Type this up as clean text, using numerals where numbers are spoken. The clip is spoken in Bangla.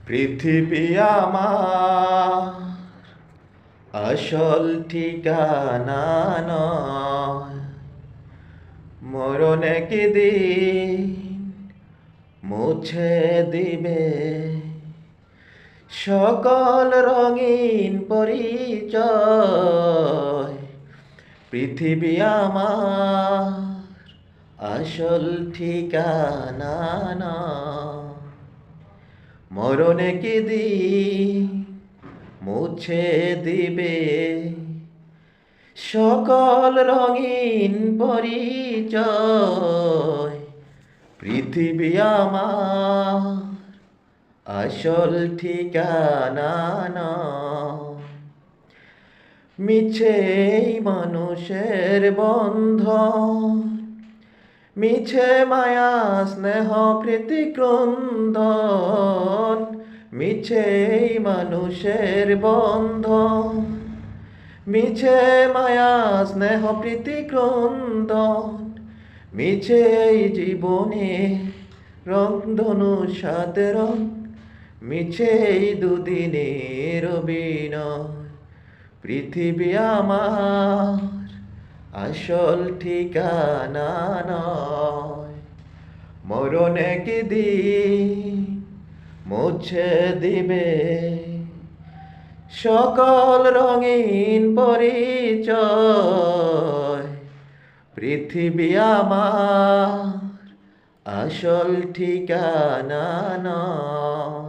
পৃথিবী আমার আসল ঠিকানা নয়। মরণ একদিন মুছে দিবে সকল রঙিন পরিচয়। পৃথিবী আমার আসল ঠিকানা নয়। মরণ একদিন মুছে দিবে সকল রঙিন পরিচয়। পৃথিবী আমার আসল ঠিকানা নয়। মিছে মানুষের বন্ধন, মিছে মায়া স্নেহ প্রীতি ক্রন্দন। মিছে মানুষের বন্ধন, মিছে মায়া স্নেহ প্রীতি ক্রন্দন। মিছে জীবনে রংধনু সাত রং, মিছে দুদিনের অভিনয়। পৃথিবী আমার আসল ঠিকানা নয়। মরণ একদিন মুছে দিবে সকল রঙিন পরিচয়। পৃথিবী আমার আসল ঠিকানা নয়।